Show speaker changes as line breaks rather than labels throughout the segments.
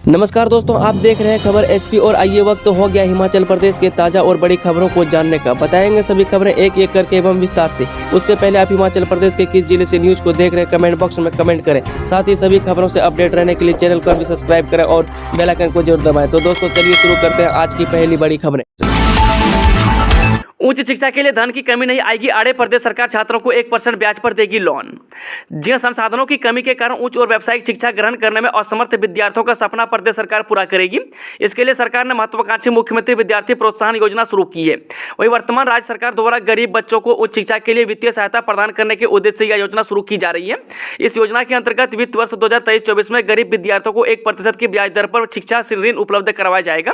नमस्कार दोस्तों, आप देख रहे हैं खबर एचपी और आइए वक्त हो गया हिमाचल प्रदेश के ताजा और बड़ी खबरों को जानने का। बताएंगे सभी खबरें एक एक करके एवं विस्तार से। उससे पहले आप हिमाचल प्रदेश के किस जिले से न्यूज को देख रहे हैं कमेंट बॉक्स में कमेंट करें। साथ ही सभी खबरों से अपडेट रहने के लिए चैनल को भी सब्सक्राइब करें और बेल आइकन को जरूर दबाएं। तो दोस्तों चलिए शुरू करते हैं आज की पहली बड़ी खबरें।
उच्च शिक्षा के लिए धन की कमी नहीं आएगी, आड़े प्रदेश सरकार छात्रों को 1% ब्याज पर देगी लोन। जिन संसाधनों की कमी के कारण उच्च और व्यावसायिक शिक्षा ग्रहण करने में असमर्थ विद्यार्थियों का सपना प्रदेश सरकार पूरा करेगी। इसके लिए सरकार ने महत्वाकांक्षी मुख्यमंत्री विद्यार्थी प्रोत्साहन योजना शुरू की है। वहीं वर्तमान राज्य सरकार द्वारा गरीब बच्चों को उच्च शिक्षा के लिए वित्तीय सहायता प्रदान करने के उद्देश्य से यह योजना शुरू की जा रही है। इस योजना के अंतर्गत वित्त वर्ष 2023-24 में गरीब विद्यार्थियों को 1% की ब्याज दर पर शिक्षा ऋण उपलब्ध करवाया जाएगा।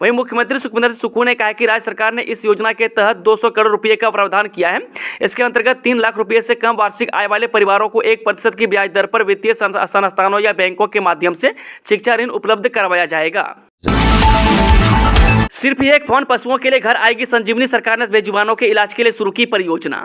वहीं मुख्यमंत्री सुखविंदर सिंह सुक्खू ने कहा कि राज्य सरकार ने इस योजना के तहत 200 करोड़ रुपए का प्रावधान किया है। इसके अंतर्गत 3 लाख रुपए से कम वार्षिक आय वाले परिवारों को 1% की ब्याज दर पर वित्तीय संस्थानों या बैंकों के माध्यम से शिक्षा ऋण उपलब्ध करवाया जाएगा। सिर्फ एक फोन पशुओं के लिए घर आएगी संजीवनी। सरकार ने बेजुबानों के इलाज के लिए शुरू की परियोजना।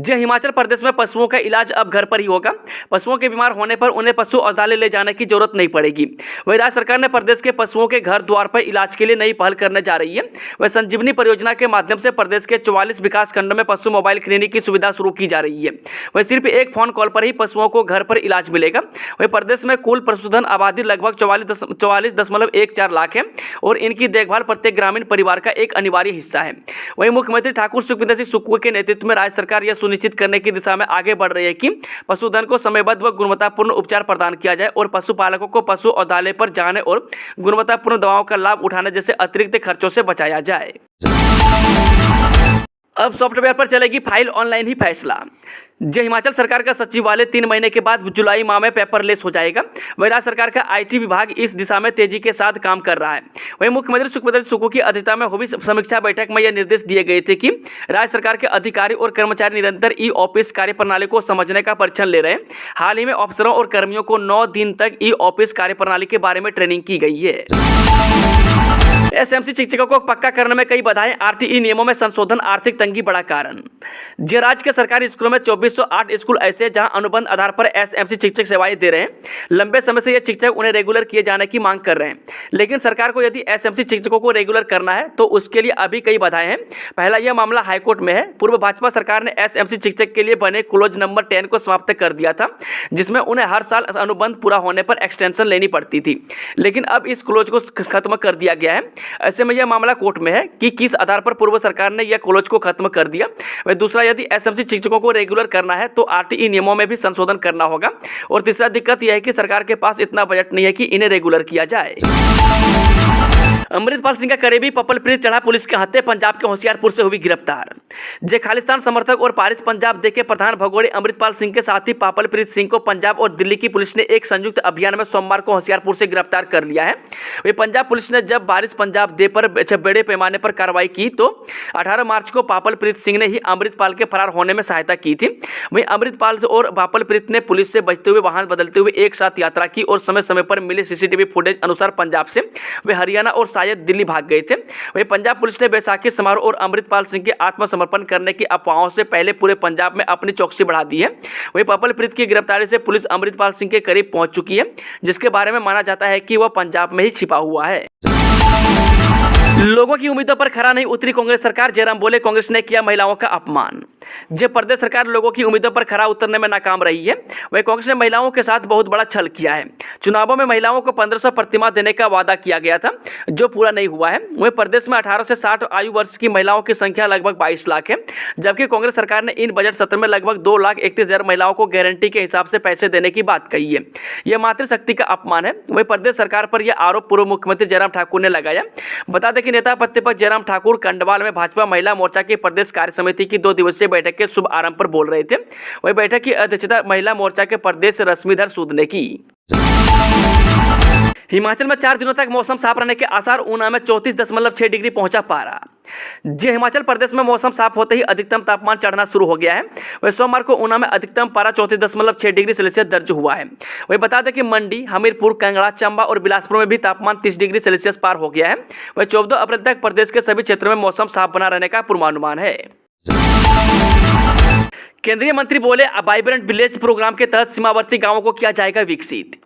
हिमाचल प्रदेश में पशुओं का इलाज अब घर पर ही होगा। पशुओं के बीमार होने पर उन्हें पशु औषधालय ले जाने की जरूरत नहीं पड़ेगी। वहीं राज्य सरकार ने प्रदेश के पशुओं के घर द्वार पर इलाज के लिए नई पहल करने जा रही है। वह संजीवनी परियोजना के माध्यम से प्रदेश के 44 विकास खंडों में पशु मोबाइल क्लिनिक की सुविधा शुरू की जा रही है। वह सिर्फ एक फोन कॉल पर ही पशुओं को घर पर इलाज मिलेगा। वही प्रदेश में कुल पशुधन आबादी लगभग 44.14 लाख है और इनकी देखभाल प्रत्येक ग्रामीण परिवार का एक अनिवार्य हिस्सा है। वहीं मुख्यमंत्री ठाकुर सुखविंदर सिंह सुक्खू के नेतृत्व में राज्य सरकार यह सुनिश्चित करने की दिशा में आगे बढ़ रही है कि पशुधन को समयबद्ध व गुणवत्तापूर्ण उपचार प्रदान किया जाए और पशुपालकों को पशु औषधालय पर जाने और गुणवत्तापूर्ण दवाओं का लाभ उठाने जैसे अतिरिक्त खर्चों से बचाया जाए। अब सॉफ्टवेयर पर चलेगी फाइल ऑनलाइन ही फैसला। हिमाचल सरकार का सचिवालय 3 महीने के बाद जुलाई माह में पेपरलेस हो जाएगा। वहीं राज्य सरकार का आईटी विभाग इस दिशा में तेजी के साथ काम कर रहा है। वहीं मुख्यमंत्री सुखविंदर सिंह सुक्खू की अध्यक्षता में हुई समीक्षा बैठक में यह निर्देश दिए गए थे कि राज्य सरकार के अधिकारी और कर्मचारी निरंतर ई ऑफिस कार्यप्रणाली को समझने का परीक्षण ले रहे हैं। हाल ही में अफसरों और कर्मियों को 9 दिन तक ई ऑफिस कार्यप्रणाली के बारे में ट्रेनिंग की गई है। एसएमसी शिक्षकों को पक्का करने में कई बाधाएं, आरटीई नियमों में संशोधन, आर्थिक तंगी बड़ा कारण। राज्य के सरकारी स्कूलों में 2408 स्कूल ऐसे जहां अनुबंध आधार पर एसएमसी शिक्षक सेवाएं दे रहे हैं। लंबे समय से ये शिक्षक उन्हें रेगुलर किए जाने की मांग कर रहे हैं, लेकिन सरकार को यदि एसएमसी शिक्षकों को रेगुलर करना है तो उसके लिए अभी कई बाधाएं हैं। पहला यह मामला हाईकोर्ट में है। पूर्व भाजपा सरकार ने एसएमसी शिक्षक के लिए बने क्लोज नंबर 10 को समाप्त कर दिया था, जिसमें उन्हें हर साल अनुबंध पूरा होने पर एक्सटेंशन लेनी पड़ती थी, लेकिन अब इस क्लोज को खत्म कर दिया गया है। ऐसे में यह मामला कोर्ट में है कि किस आधार पर पूर्व सरकार ने यह क्लोज को खत्म कर दिया। वह दूसरा, यदि एसएमसी शिक्षकों को रेगुलर करना है तो आरटीई नियमों में भी संशोधन करना होगा। और तीसरा दिक्कत यह है कि सरकार के पास इतना बजट नहीं है कि इन्हें रेगुलर किया जाए। अमृतपाल सिंह का करीबी पपलप्रीत चढ़ा पुलिस के हत्थे, पंजाब के होशियारपुर से हुई गिरफ्तार। खालिस्तान समर्थक और पारिस पंजाब दे के प्रधान भगोड़े अमृतपाल सिंह के साथी पपलप्रीत सिंह को पंजाब और दिल्ली की पुलिस ने एक संयुक्त अभियान में सोमवार को होशियारपुर से गिरफ्तार कर लिया है। वही पंजाब पुलिस ने जब पारिस पंजाब दे पर बड़े पैमाने पर कार्रवाई की तो 18 मार्च को पपलप्रीत सिंह ने ही अमृतपाल के फरार होने में सहायता की थी। वहीं अमृतपाल और पपलप्रीत ने पुलिस से बचते हुए वाहन बदलते हुए एक साथ यात्रा की और समय समय पर मिले सीसीटीवी फुटेज अनुसार पंजाब से वे हरियाणा और शायद दिल्ली भाग गए थे। वहीं पंजाब पुलिस ने बैसाखी समारोह और अमृतपाल सिंह के आत्मसमर्पण करने की अफवाहों से पहले पूरे पंजाब में अपनी चौकसी बढ़ा दी है। वहीं पपलप्रीत की गिरफ्तारी से पुलिस अमृतपाल सिंह के करीब पहुंच चुकी है, जिसके बारे में माना जाता है कि वह पंजाब में ही छिपा हुआ है। लोगों की उम्मीदों पर खरा नहीं उतरी कांग्रेस सरकार, जयराम बोले कांग्रेस ने किया महिलाओं का अपमान। प्रदेश सरकार लोगों की उम्मीदों पर खरा उतरने में नाकाम रही है। वही कांग्रेस ने महिलाओं के साथ बहुत बड़ा छल किया है। चुनावों में महिलाओं को 1500 प्रतिमाह देने का वादा किया गया था, जो पूरा नहीं हुआ है। वही प्रदेश में 18 से 60 आयु वर्ष की महिलाओं की संख्या लगभग 22 लाख है, जबकि कांग्रेस सरकार ने इन बजट सत्र में लगभग 2,31,000 महिलाओं को गारंटी के हिसाब से पैसे देने की बात कही है। यह मातृशक्ति का अपमान है। वही प्रदेश सरकार पर यह आरोप पूर्व मुख्यमंत्री जयराम ठाकुर ने लगाया। बता दें कि नेता प्रतिपक्ष जयराम ठाकुर कंडवाल में भाजपा महिला मोर्चा की प्रदेश कार्य समिति की 2 दिवसीय बैठक के शुभ आरंभ पर बोल रहे थे। वही बैठक की अध्यक्षता महिला मोर्चा के प्रदेश रश्मिधर सूद ने की। हिमाचल में 4 दिनों तक मौसम साफ रहने के आसार, ऊना में 34.6 डिग्री पहुंचा पारा। हिमाचल प्रदेश में मौसम साफ होते ही अधिकतम तापमान चढ़ना शुरू हो गया है। वही सोमवार को ऊना में अधिकतम पारा 34.6 डिग्री सेल्सियस दर्ज हुआ है। वही बता दें कि मंडी, हमीरपुर, कांगड़ा, चंबा और बिलासपुर में भी तापमान 30 डिग्री सेल्सियस पार हो गया है। वही 14 अप्रैल तक प्रदेश के सभी क्षेत्रों में मौसम साफ बना रहने का पूर्वानुमान है। केंद्रीय मंत्री बोले वाइब्रेंट विलेज प्रोग्राम के तहत सीमावर्ती गांवों को किया जाएगा विकसित।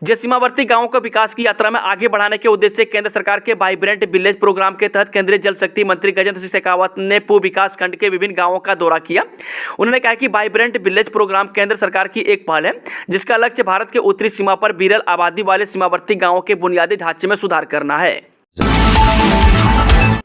जो सीमावर्ती गांवों को विकास की यात्रा में आगे बढ़ाने के उद्देश्य से केंद्र सरकार के वाइब्रेंट विलेज प्रोग्राम के तहत केंद्रीय जल शक्ति मंत्री गजेंद्र सिंह शेखावत ने पूर्व विकास खंड के विभिन्न गांवों का दौरा किया। उन्होंने कहा कि वाइब्रेंट विलेज प्रोग्राम केंद्र सरकार की एक पहल है जिसका लक्ष्य भारत के उत्तरी सीमा पर विरल आबादी वाले सीमावर्ती गांवों के बुनियादी ढांचे में सुधार करना है।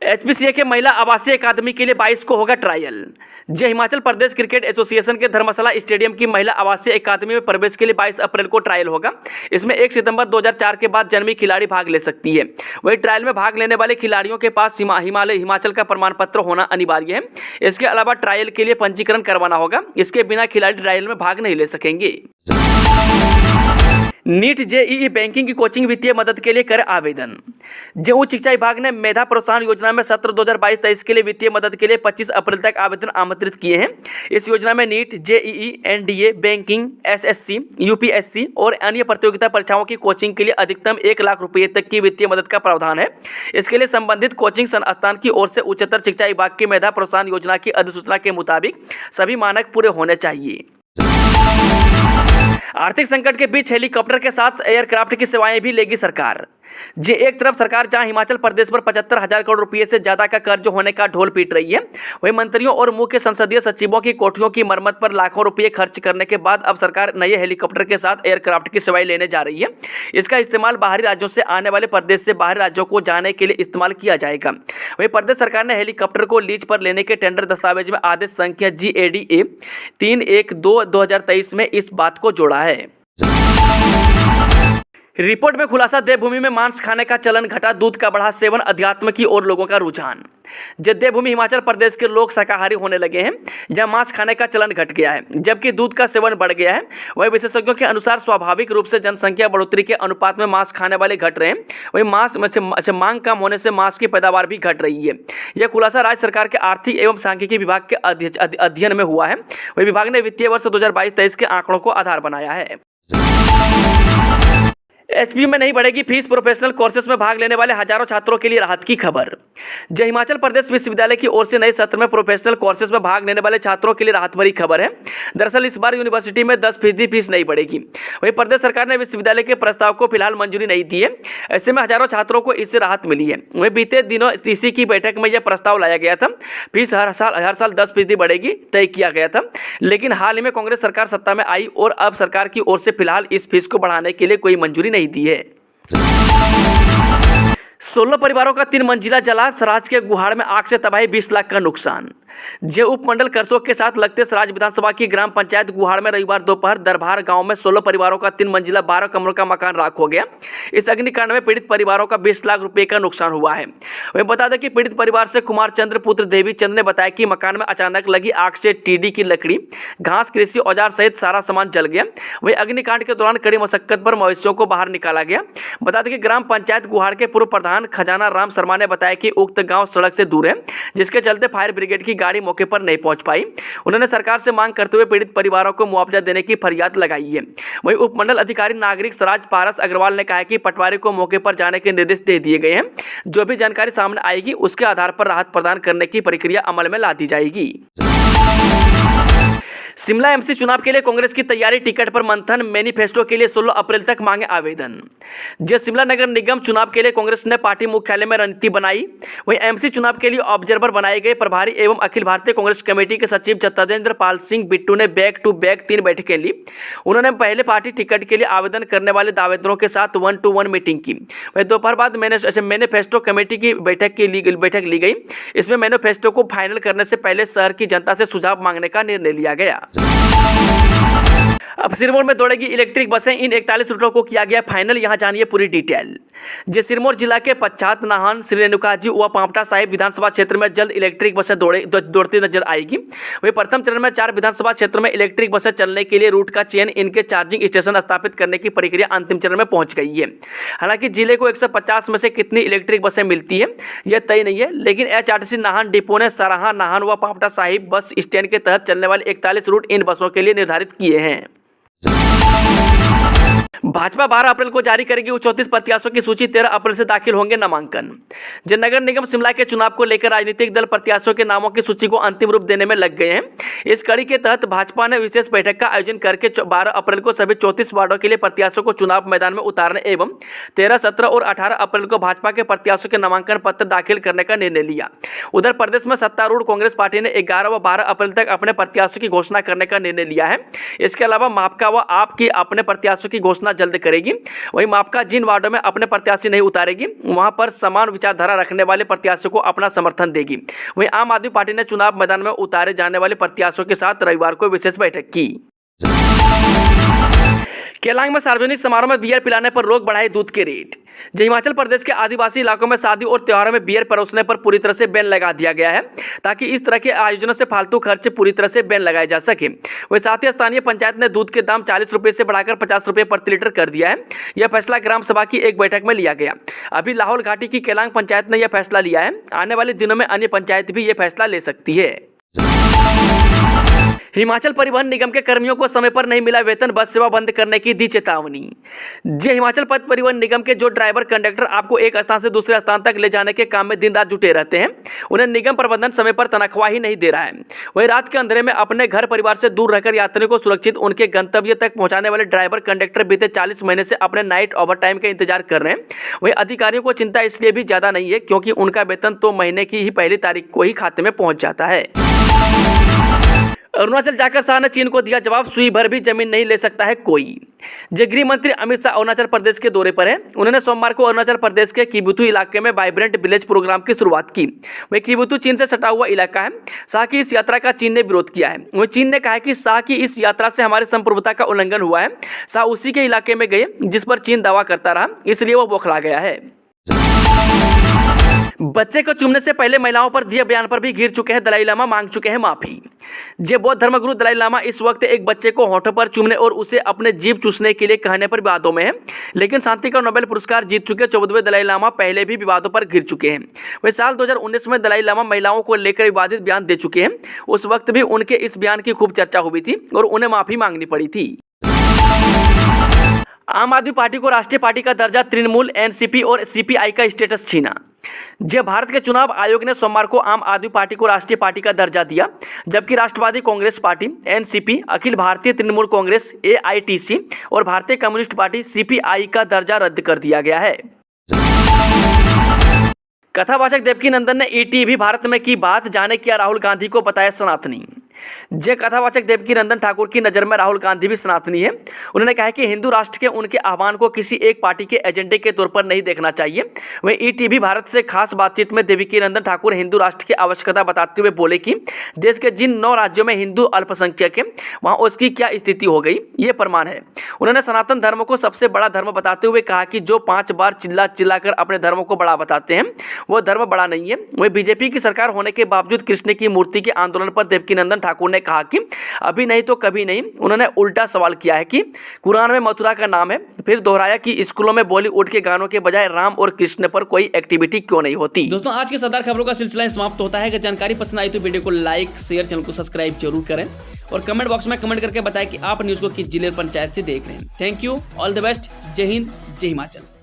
एचपीसीए के महिला आवासीय अकादमी के लिए 22 को होगा ट्रायल। जो हिमाचल प्रदेश क्रिकेट एसोसिएशन के धर्मशाला स्टेडियम की महिला आवासीय अकादमी में प्रवेश के लिए 22 अप्रैल को ट्रायल होगा। इसमें 1 सितंबर 2004 के बाद जन्मी खिलाड़ी भाग ले सकती है। वही ट्रायल में भाग लेने वाले खिलाड़ियों के पास हिमाचल का प्रमाण पत्र होना अनिवार्य है। इसके अलावा ट्रायल के लिए पंजीकरण करवाना होगा। इसके बिना खिलाड़ी ट्रायल में भाग नहीं ले सकेंगे। नीट जेईई बैंकिंग की कोचिंग वित्तीय मदद के लिए करे आवेदन। जो उच्च शिक्षा विभाग ने मेधा प्रोत्साहन योजना में सत्र 2022-23 के लिए वित्तीय मदद के लिए 25 अप्रैल तक आवेदन आमंत्रित किए हैं। इस योजना में NEET, JEE, NDA, banking, SSC, UPSC और अन्य प्रतियोगिता परीक्षाओं की कोचिंग के लिए अधिकतम 1 लाख रुपये तक की वित्तीय मदद का प्रावधान है। इसके लिए संबंधित कोचिंग संस्थान की ओर से उच्चतर शिक्षा विभाग की मेधा प्रोत्साहन योजना की अधिसूचना के मुताबिक सभी मानक पूरे होने चाहिए। आर्थिक संकट के बीच हेलीकॉप्टर के साथ एयरक्राफ्ट की सेवाएं भी लेगी सरकार। जे एक तरफ सरकार जहां हिमाचल प्रदेश पर 75,000 करोड़ रुपए से ज्यादा का कर्ज होने का ढोल पीट रही है, वहीं मंत्रियों और मुख्य संसदीय सचिवों की कोठरियों की मरम्मत पर लाखों रुपए खर्च करने के बाद अब सरकार नए हेलीकॉप्टर के साथ एयरक्राफ्ट की सेवाएं लेने जा रही है। इसका इस्तेमाल बाहरी राज्यों से आने वाले प्रदेश से बाहरी राज्यों को जाने के लिए इस्तेमाल किया जाएगा। वहीं प्रदेश सरकार ने हेलीकॉप्टर को लीज पर लेने के टेंडर दस्तावेज में आदेश संख्या GADA 312/2023 में इस बात को जोड़ा है। रिपोर्ट में खुलासा, देवभूमि में मांस खाने का चलन घटा, दूध का बढ़ा सेवन, अध्यात्म की ओर लोगों का रुझान। जब देवभूमि हिमाचल प्रदेश के लोग शाकाहारी होने लगे हैं, जहां मांस खाने का चलन घट गया है जबकि दूध का सेवन बढ़ गया है, वहीं विशेषज्ञों के अनुसार स्वाभाविक रूप से जनसंख्या बढ़ोतरी के अनुपात में मांस खाने वाले घट रहे हैं। वहीं मांग कम होने से मांस की पैदावार भी घट रही है। यह खुलासा राज्य सरकार के आर्थिक एवं सांख्यिकी विभाग के अध्ययन में हुआ है। वहीं विभाग ने वित्तीय वर्ष 2022-23 के आंकड़ों को आधार बनाया है। एचपी में नहीं बढ़ेगी फीस, प्रोफेशनल कोर्सेज में भाग लेने वाले हजारों छात्रों के लिए राहत की खबर। जो हिमाचल प्रदेश विश्वविद्यालय की ओर से नए सत्र में प्रोफेशनल कोर्सेज में भाग लेने वाले छात्रों के लिए राहत भरी खबर है। दरअसल इस बार यूनिवर्सिटी में 10% फीस नहीं बढ़ेगी। वहीं प्रदेश सरकार ने विश्वविद्यालय के प्रस्ताव को फिलहाल मंजूरी नहीं दी है। ऐसे में हजारों छात्रों को इससे राहत मिली है। वहीं बीते दिनों टीसी की बैठक में यह प्रस्ताव लाया गया था। फीस हर साल 10% बढ़ेगी तय किया गया था, लेकिन हाल ही में कांग्रेस सरकार सत्ता में आई और अब सरकार की ओर से फिलहाल इस फीस को बढ़ाने के लिए कोई मंजूरी नहीं दी है। 16 परिवारों का 3 मंजिला जला, सराज के गुहाड़ में आग से तबाही, 20 लाख का नुकसान। जे उपमंडल करसोग के साथ लगते सराज विधानसभा की ग्राम पंचायत गुहाड़ में रविवार दोपहर दरबार गांव में 16 परिवारों का 3 मंजिला 12 कमरों का मकान राख हो गया। इस अग्निकांड में पीड़ित परिवारों का 20 लाख रुपए का नुकसान हुआ है। वहीं बता दें कि पीड़ित परिवार से कुमार चंद्र पुत्र देवी चंद ने बताया कि मकान में अचानक लगी आग से टीडी की लकड़ी, घास, कृषि औजार सहित सारा सामान जल गया। वहीं अग्निकांड के दौरान कड़ी मशक्कत पर मवेशियों को बाहर निकाला गया। बता दें कि ग्राम पंचायत गुहाड़ के पूर्व प्रधान खजाना राम शर्मा ने बताया कि उक्त गाँव सड़क से दूर है, जिसके चलते फायर ब्रिगेड की गाड़ी मौके पर नहीं पहुंच पाई। उन्होंने सरकार से मांग करते हुए पीड़ित परिवारों को मुआवजा देने की फरियाद लगाई है। वहीं उपमंडल अधिकारी नागरिक सराज पारस अग्रवाल ने कहा कि पटवारी को मौके पर जाने के निर्देश दे दिए गए हैं। जो भी जानकारी सामने आएगी उसके आधार पर राहत प्रदान करने की प्रक्रिया अमल में ला दी जाएगी। शिमला एमसी चुनाव के लिए कांग्रेस की तैयारी, टिकट पर मंथन, मैनिफेस्टो के लिए 16 अप्रैल तक मांगे आवेदन। जो शिमला नगर निगम चुनाव के लिए कांग्रेस ने पार्टी मुख्यालय में रणनीति बनाई, वहीं एमसी चुनाव के लिए ऑब्जर्वर बनाए गए प्रभारी एवं अखिल भारतीय कांग्रेस कमेटी के सचिव तजेंद्र पाल सिंह बिट्टू ने बैक टू बैक 3 बैठकें ली। उन्होंने पहले पार्टी टिकट के लिए आवेदन करने वाले दावेदारों के साथ 1-to-1 मीटिंग की। वहीं दोपहर बाद मैनिफेस्टो कमेटी की बैठक ली गई। इसमें मैनिफेस्टो को फाइनल करने से पहले शहर की जनता से सुझाव मांगने का निर्णय लिया गया। अब सिरमौर में दौड़ेगी इलेक्ट्रिक बसें, इन 41 रूटों को किया गया फाइनल। यहां जानिए पूरी डिटेल। जे सिरमौर जिला के पच्छाद, नाहन, श्री रेणुकाजी व पांवटा साहिब विधानसभा क्षेत्र में जल्द इलेक्ट्रिक बसें दौड़ती नजर आएगी। वहीं प्रथम चरण में 4 विधानसभा क्षेत्रों में इलेक्ट्रिक बसें चलने के लिए रूट का चयन, इनके चार्जिंग स्टेशन स्थापित करने की प्रक्रिया अंतिम चरण में पहुंच गई है। हालांकि जिले को 150 में से कितनी इलेक्ट्रिक बसें मिलती है यह तय नहीं है, लेकिन HRTC नाहन डिपो ने सराहा, नाहन व पांवटा साहिब बस स्टैंड के तहत चलने वाले 41 रूट इन बसों के लिए निर्धारित किए हैं। भाजपा 12 अप्रैल को जारी करेगी 34 प्रत्याशियों की सूची। 13 अप्रैल से दाखिल होंगे नामांकन। जो नगर निगम शिमला के चुनाव को लेकर राजनीतिक दल प्रत्याशियों के नामों की सूची को अंतिम रूप देने में लग गए हैं। इस कड़ी के तहत भाजपा ने विशेष बैठक का आयोजन करके 12 अप्रैल को सभी 34 वार्डों के लिए प्रत्याशियों को चुनाव मैदान में उतारने एवं 13, 17 और 18 अप्रैल को भाजपा के प्रत्याशियों के नामांकन पत्र दाखिल करने का निर्णय लिया। उधर प्रदेश में सत्तारूढ़ कांग्रेस पार्टी ने 11 व 12 अप्रैल तक अपने प्रत्याशियों की घोषणा करने का निर्णय लिया है। इसके अलावा माकपा व आप की अपने प्रत्याशियों की घोषणा जल्द करेगी। वहीं माकपा जिन वार्डों में अपने प्रत्याशी नहीं उतारेगी वहां पर समान विचारधारा रखने वाले प्रत्याशियों को अपना समर्थन देगी। वहीं आम आदमी पार्टी ने चुनाव मैदान में उतारे जाने वाले प्रत्याशियों के साथ रविवार को विशेष बैठक की। केलांग में सार्वजनिक समारोह में बियर पिलाने पर रोक, बढ़ाई दूध के रेट। जो हिमाचल प्रदेश के आदिवासी इलाकों में शादी और त्योहारों में बियर परोसने पर पूरी तरह से बैन लगा दिया गया है ताकि इस तरह के आयोजनों से फालतू खर्च पूरी तरह से बैन लगाए जा सके। वहीं साथ ही स्थानीय पंचायत ने दूध के दाम 40 रुपये से बढ़ाकर 50 रुपये प्रति लीटर कर दिया है। यह फैसला ग्राम सभा की एक बैठक में लिया गया। अभी लाहौल घाटी की केलांग पंचायत ने यह फैसला लिया है। आने वाले दिनों में अन्य पंचायत भी यह फैसला ले सकती है। हिमाचल परिवहन निगम के कर्मियों को समय पर नहीं मिला वेतन, बस सेवा बंद करने की दी चेतावनी। जे हिमाचल पथ परिवहन निगम के जो ड्राइवर कंडक्टर आपको एक स्थान से दूसरे स्थान तक ले जाने के काम में दिन रात जुटे रहते हैं, उन्हें निगम प्रबंधन समय पर तनख्वाह ही नहीं दे रहा है। वहीं रात के अंधेरे में अपने घर परिवार से दूर रहकर यात्रियों को सुरक्षित उनके गंतव्य तक पहुंचाने वाले ड्राइवर कंडक्टर बीते 40 महीने से अपने नाइट ओवर टाइम का इंतजार कर रहे हैं। वहीं अधिकारियों को चिंता इसलिए भी ज्यादा नहीं है क्योंकि उनका वेतन तो महीने की ही पहली तारीख को ही खाते में पहुंच जाता है। अरुणाचल जाकर शाह ने चीन को दिया जवाब, सुई भर भी जमीन नहीं ले सकता है कोई। जो गृह मंत्री अमित शाह अरुणाचल प्रदेश के दौरे पर है, उन्होंने सोमवार को अरुणाचल प्रदेश के किबुतु इलाके में वाइब्रेंट विलेज प्रोग्राम की शुरुआत की। वही किबुतु चीन से सटा हुआ इलाका है। शाह की इस यात्रा का चीन ने विरोध किया है। वही चीन ने कहा है कि शाह की इस यात्रा से हमारी संप्रभुता का उल्लंघन हुआ है। शाह उसी के इलाके में गए जिस पर चीन दावा करता रहा, इसलिए वो बौखला गया है। बच्चे को चूमने से पहले महिलाओं पर दिए बयान पर भी घिर चुके हैं दलाई लामा, मांग चुके हैं माफी। जे बौद्ध धर्मगुरु दलाई लामा इस वक्त एक बच्चे को होठों पर चूमने और उसे अपने जीभ चूसने के लिए कहने पर विवादों में है, लेकिन शांति का नोबेल पुरस्कार जीत चुके 14वें दलाई लामा पहले भी विवादों पर घिर चुके हैं। वे साल 2019 में दलाई लामा महिलाओं को लेकर विवादित बयान दे चुके हैं। उस वक्त भी उनके इस बयान की खूब चर्चा हुई थी और उन्हें माफी मांगनी पड़ी थी। आम आदमी पार्टी को राष्ट्रीय पार्टी का दर्जा, तृणमूल, एनसीपी और सीपीआई का स्टेटस छीना। जब भारत के चुनाव आयोग ने सोमवार को आम आदमी पार्टी को राष्ट्रीय पार्टी का दर्जा दिया, जबकि राष्ट्रवादी Congress party, NCP, Akhil Bharatiya Trinamool Congress, AITC और भारतीय कम्युनिस्ट पार्टी सीपीआई का दर्जा रद्द कर दिया गया है। कथावाचक देवकीनंदन ने ईटीवी भारत में की बात, जाने किया राहुल गांधी को बताया सनातनी। जय कथावाचक देवकीनंदन ठाकुर की नज़र में राहुल गांधी भी सनातनी है। उन्होंने कहा कि हिंदू राष्ट्र के उनके आह्वान को किसी एक पार्टी के एजेंडे के तौर पर नहीं देखना चाहिए। वहीं ईटीवी भारत से खास बातचीत में देवकीनंदन ठाकुर हिंदू राष्ट्र की आवश्यकता बताते हुए बोले कि देश के जिन 9 राज्यों में हिंदू अल्पसंख्यक है वहाँ उसकी क्या स्थिति हो गई, ये प्रमाण है। उन्होंने सनातन धर्म को सबसे बड़ा धर्म बताते हुए कहा कि जो 5 बार चिल्ला चिल्लाकर अपने धर्म को बड़ा बताते हैं वो धर्म बड़ा नहीं है। वहीं बीजेपी की सरकार होने के बावजूद कृष्ण की मूर्ति के आंदोलन पर देवकीनंदन ठाकुर ने कहा कि अभी नहीं तो कभी नहीं। उन्होंने उल्टा सवाल किया है कि कुरान में मथुरा का नाम है, फिर दोहराया कि स्कूलों में बॉलीवुड के गानों के बजाय राम और कृष्ण पर कोई एक्टिविटी क्यों नहीं होती। दोस्तों, आज के सदार खबरों का सिलसिला समाप्त होता है। अगर जानकारी पसंद आई तो वीडियो को लाइक, शेयर, चैनल को सब्सक्राइब जरूर करें और कमेंट बॉक्स में कमेंट करके बताएं कि आप न्यूज को किस जिले पंचायत से देख रहे हैं। Thank you, all the best, जय हिंद, जय हिमाचल।